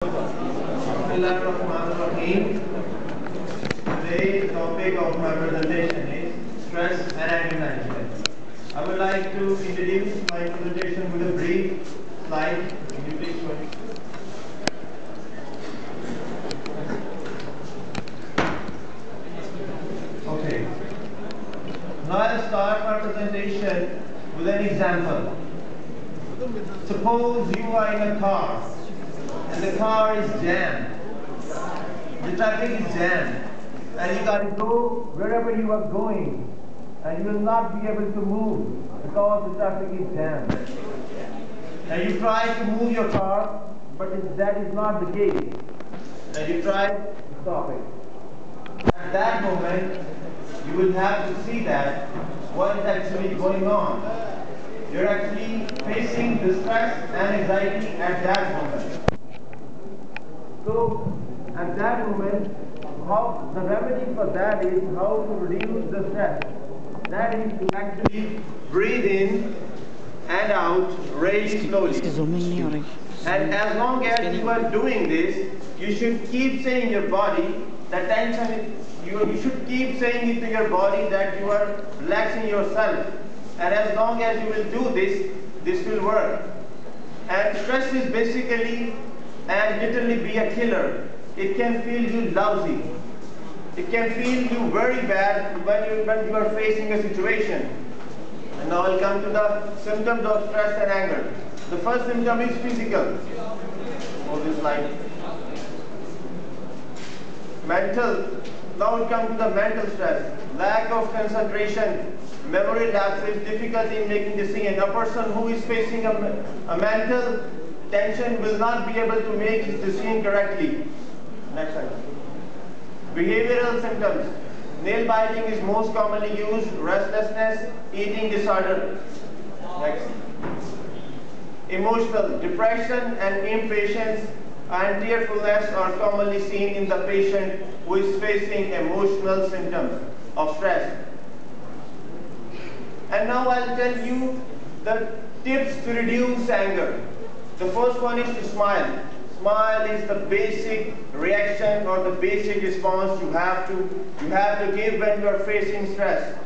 Bismillahirrahmanirrahim. Today's topic of my presentation is stress and anger management. I would like to introduce my presentation with a brief slide. Can you please show it? Okay. Now I'll start my presentation with an example. Suppose you are in a car and the car is jammed. The traffic is jammed and you got to go wherever you are going and you will not be able to move because the traffic is jammed. And you try to move your car, but that is not the case. And you try to stop it. At that moment, you will have to see that what is actually going on. You're actually facing distress and anxiety at that moment. So, at that moment, how the remedy for that is how to reduce the stress. That is to actually breathe in and out really slowly. And as long as you are doing this, you should keep saying your body that tension. You should keep saying it to your body that you are relaxing yourself. And as long as you will do this, this will work. And stress is basically and literally be a killer. It can feel you lousy. It can feel you very bad when you are facing a situation. And now I'll come to the symptoms of stress and anger. The first symptom is physical. Hold this slide. Mental. Now we come to the mental stress. Lack of concentration, memory lapses, difficulty in making decisions. A person who is facing a mental tension will not be able to make his decision correctly. Next slide. Behavioral symptoms. Nail biting is most commonly used. Restlessness, eating disorder. Next. Emotional. Depression and impatience and tearfulness are commonly seen in the patient who is facing emotional symptoms of stress. And now I'll tell you the tips to reduce anger. The first one is to smile. Smile is the basic reaction or the basic response you have to give when you are facing stress.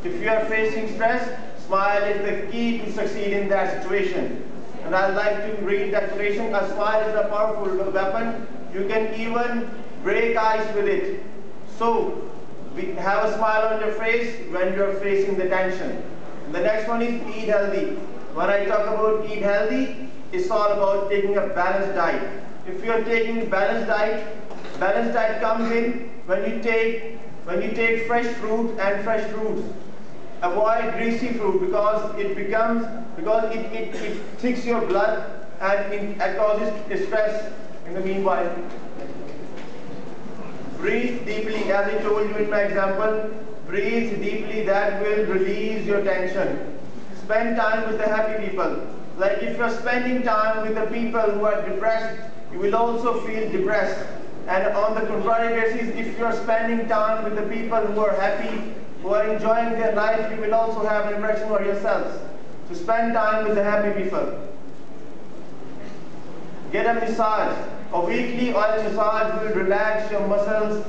If you are facing stress, smile is the key to succeed in that situation. And I'd like to read that quotation. A smile is a powerful weapon. You can even break ice with it. So, have a smile on your face when you are facing the tension. And the next one is eat healthy. When I talk about eat healthy, it's all about taking a balanced diet. If you are taking a balanced diet comes in when you take fresh fruit and fresh fruits. Avoid greasy fruit because it thicks your blood and it causes stress in the meanwhile. Breathe deeply, as I told you in my example. Breathe deeply, that will release your tension. Spend time with the happy people. Like if you're spending time with the people who are depressed, you will also feel depressed. And on the contrary basis, if you're spending time with the people who are happy, who are enjoying their life, you will also have an impression for yourselves. So spend time with the happy people. Get a massage. A weekly oil massage will relax your muscles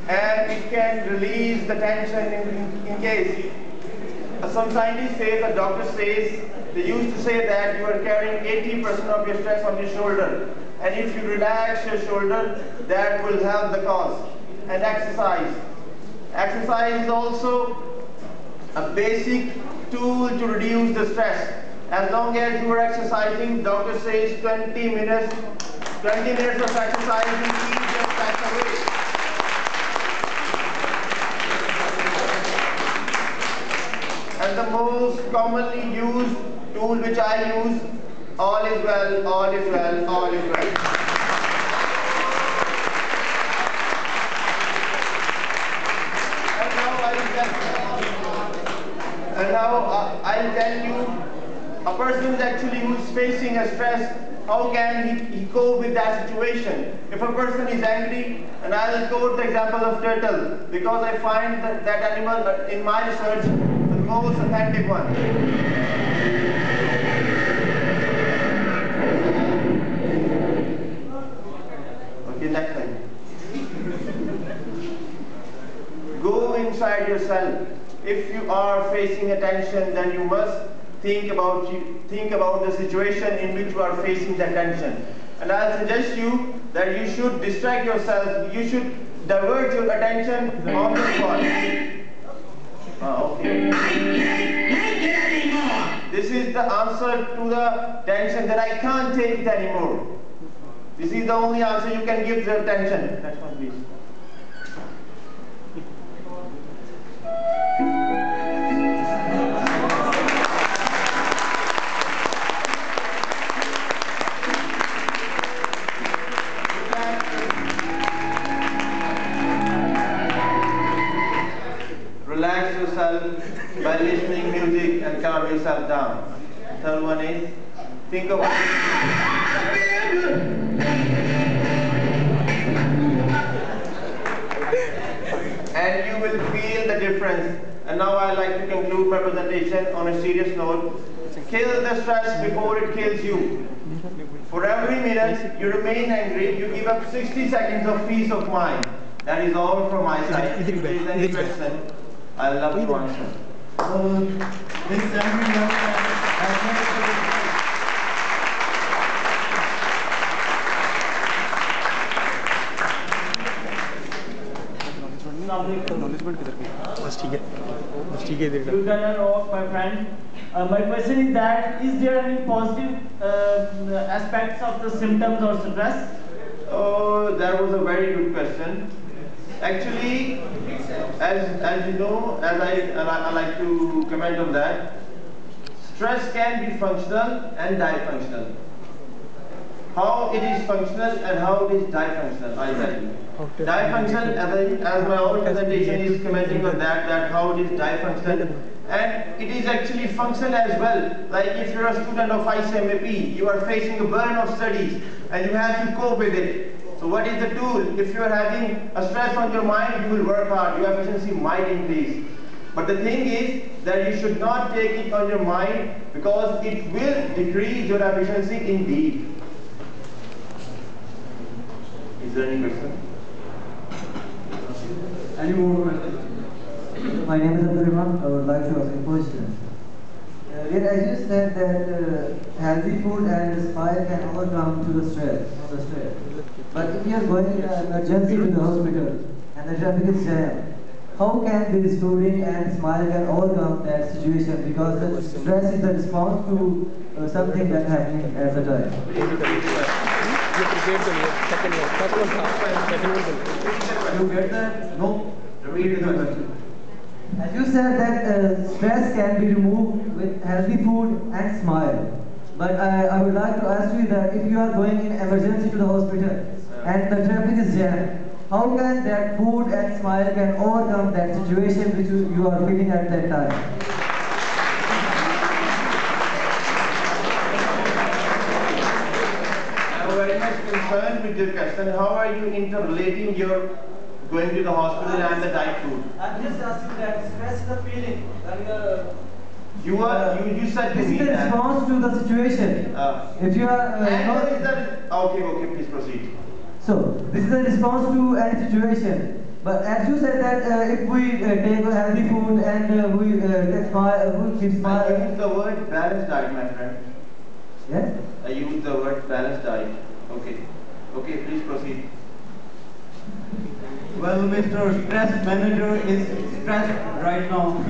and it can release the tension in case. Some scientist says, a doctor says, they used to say that you are carrying 80% of your stress on your shoulder. And if you relax your shoulder, that will help the cause. And exercise. Exercise is also a basic tool to reduce the stress. As long as you are exercising, doctor says 20 minutes of exercise will keep your stress away. And the most commonly used tool which I use, all is well, all is well, all is well. And now I'll tell you, a person is actually who is facing a stress, how can he cope with that situation? If a person is angry, and I will quote the example of turtle, because I find that animal in my research the most authentic one. Okay, next time. Go inside yourself. If you are facing a tension, then you must think about the situation in which you are facing the tension. And I'll suggest you that you should distract yourself. You should divert your attention on the spot. Okay. This is the answer to the tension that I can't take it anymore. This is the only answer you can give the tension. Next one, please. Relax yourself by listening music and calm yourself down. Third one is, think about and you will feel the difference. And now I like to conclude my presentation on a serious note. Kill the stress before it kills you. For every minute you remain angry, you give up 60 seconds of peace of mind. That is all from my side. If there is any question, I love to answer. You done a lot, my friend. My question is that, is there any positive aspects of the symptoms or stress? Oh, that was a very good question. Actually, as you know, as I like to comment on that, stress can be functional and difunctional. How it is functional and how it is difunctional, I tell you. Difunctional, as my own presentation is commenting on that how it is difunctional, and it is actually functional as well. Like if you're a student of ICMAP, you are facing a burden of studies and you have to cope with it. So what is the tool? If you are having a stress on your mind, you will work hard, your efficiency might increase. But the thing is that you should not take it on your mind, because it will decrease your efficiency indeed. Is there any question? Any more questions? My name is Abdurrahman. I would like to ask a question. As you said that healthy food and smile can overcome to the stress. But if you are going in an emergency to the hospital and the traffic is jammed, how can this fooding and smile can overcome that situation? Because the stress is the response to something that happening at the time. You get that? No. Repeat the question. As you said that stress can be removed with healthy food and smile. But I would like to ask you that if you are going in emergency to the hospital and the traffic is jammed, how can that food and smile can overcome that situation which you are feeling at that time? I am very much concerned with your question. How are you interrelating your going to the hospital and the diet food? I'm just asking that stress is a feeling. You said to me this is the that response to the situation. If you are okay, please proceed. So this is a response to any situation. But as you said that if we take a healthy food and we get smile, we keep smile. I use the word balanced diet, my friend. Yes. I use the word balanced diet. Okay. Okay, please proceed. Well, Mr. Stress Manager is stressed right now.